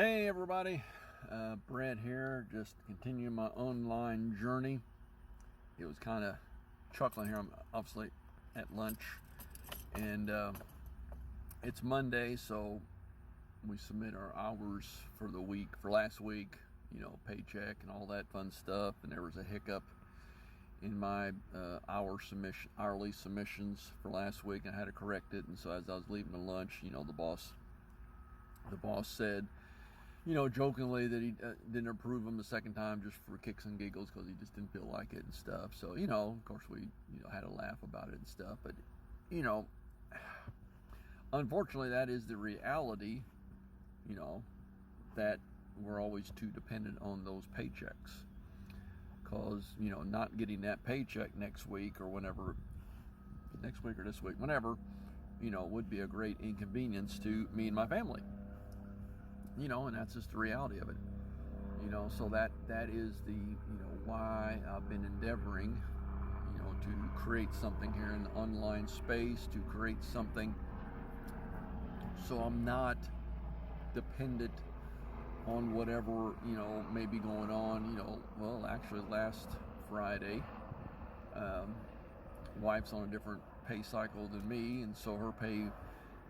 Hey everybody, Brett here, just continuing my online journey. It was kind of chuckling here. I'm obviously at lunch, and it's Monday, so we submit our hours for the week, for last week, paycheck and all that fun stuff. And there was a hiccup in my hourly submissions for last week, and I had to correct it. And so as I was leaving the lunch, the boss said, jokingly that he didn't approve him the second time just for kicks and giggles because he just didn't feel like it and stuff. So, of course we, had a laugh about it and stuff. But, unfortunately, that is the reality, that we're always too dependent on those paychecks. Because, not getting that paycheck next week or whenever, next week or this week, whenever, would be a great inconvenience to me and my family. And that's just the reality of it. So that is the, why I've been endeavoring, to create something here in the online space, to create something so I'm not dependent on whatever, may be going on. Well, actually last Friday, wife's on a different pay cycle than me, and so her pay,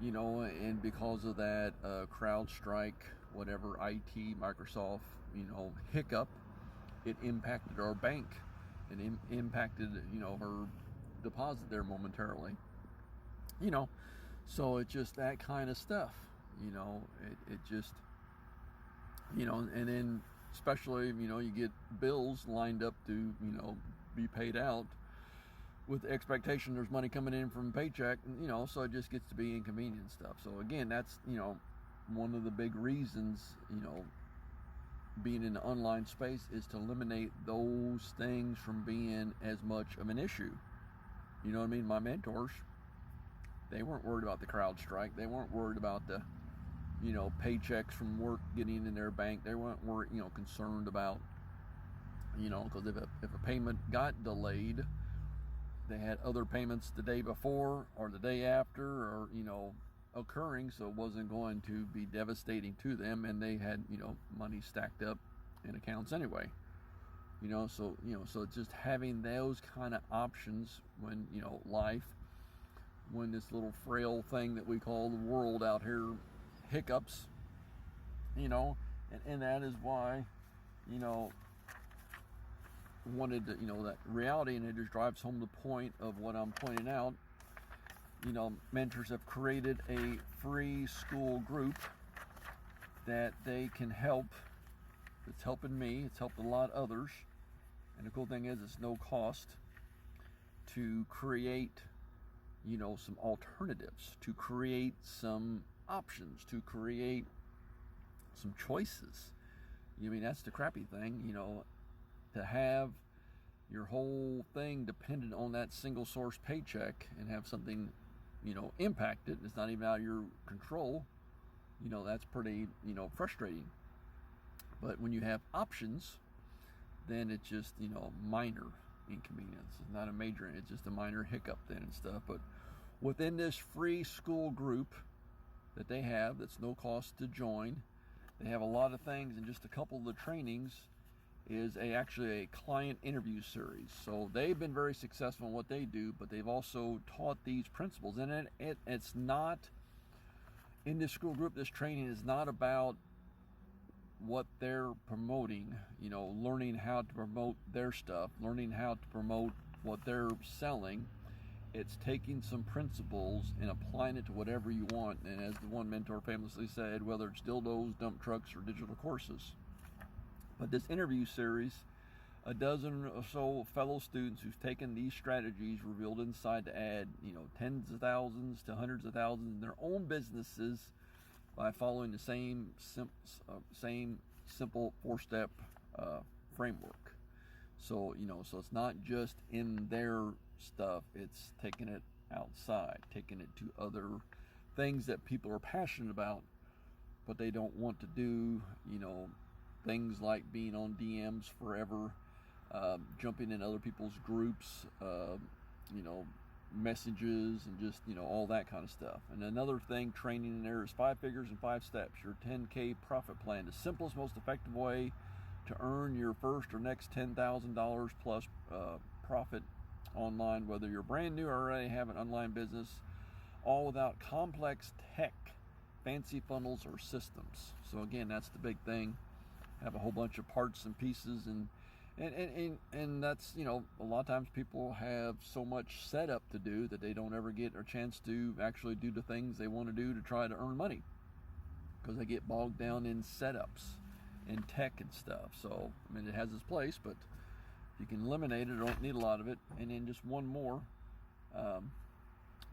and because of that CrowdStrike, whatever IT, Microsoft, hiccup, it impacted our bank and impacted, her deposit there momentarily. So it's just that kind of stuff, it just, and then especially, you get bills lined up to, be paid out with the expectation there's money coming in from paycheck, so it just gets to be inconvenient stuff. So again, that's, one of the big reasons, being in the online space is to eliminate those things from being as much of an issue. You know what I mean? My mentors, they weren't worried about the CrowdStrike. They weren't worried about the, paychecks from work getting in their bank. They weren't worried, concerned about, because if a payment got delayed, they had other payments the day before or the day after, or occurring, so it wasn't going to be devastating to them, and they had money stacked up in accounts anyway. So it's just having those kind of options when life, when this little frail thing that we call the world out here hiccups, and that is why wanted to, that reality, and it just drives home the point of what I'm pointing out. Mentors have created a free school group that they can help. It's helping me. It's helped a lot of others. And the cool thing is, it's no cost to create, some alternatives, to create some options, to create some choices. That's the crappy thing, to have your whole thing dependent on that single source paycheck and have something, impacted. It's not even out of your control. That's pretty, frustrating. But when you have options, then it's just, minor inconvenience. It's not a major, it's just a minor hiccup then and stuff. But within this free school group that they have, that's no cost to join, they have a lot of things, and just a couple of the trainings is actually a client interview series. So they've been very successful in what they do, but they've also taught these principles. And it's not, in this school group, this training is not about what they're promoting, learning how to promote their stuff, learning how to promote what they're selling. It's taking some principles and applying it to whatever you want. And as the one mentor famously said, whether it's dildos, dump trucks, or digital courses. But this interview series, a dozen or so fellow students who've taken these strategies revealed inside to add, tens of thousands to hundreds of thousands in their own businesses by following the same simple four-step framework. So, so it's not just in their stuff, it's taking it outside, taking it to other things that people are passionate about, but they don't want to do, things like being on DMs forever, jumping in other people's groups, messages and just, you know, all that kind of stuff. And another thing, training in there is 5 figures in 5 steps, your 10K profit plan, the simplest, most effective way to earn your first or next $10,000 plus profit online, whether you're brand new or already have an online business, all without complex tech, fancy funnels or systems. So again, that's the big thing. Have a whole bunch of parts and pieces, and that's, you know, a lot of times people have so much setup to do that they don't ever get a chance to actually do the things they want to do to try to earn money, because they get bogged down in setups and tech and stuff. So I mean, it has its place, but you can eliminate it, or don't need a lot of it. And then just one more, $1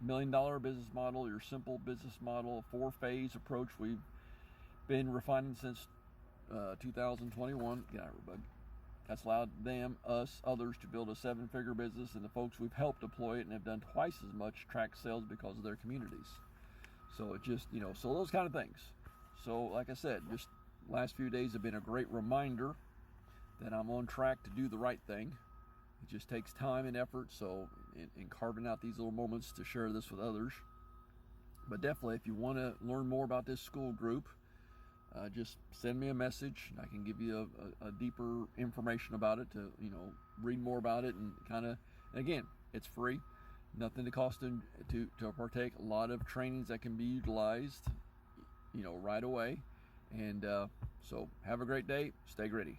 million business model, your simple business model, a 4-phase approach we've been refining since 2021. Get out of here, bud. That's allowed them, us, others to build a 7-figure business, and the folks we've helped deploy it and have done twice as much track sales because of their communities. So it just, you know, so those kind of things. So like I said, just last few days have been a great reminder that I'm on track to do the right thing. It just takes time and effort, so in carving out these little moments to share this with others. But definitely, if you want to learn more about this school group, just send me a message. I can give you a deeper information about it, to, you know, read more about it, and kind of, again, it's free, nothing to cost to partake. A lot of trainings that can be utilized, you know, right away. And so have a great day. Stay gritty.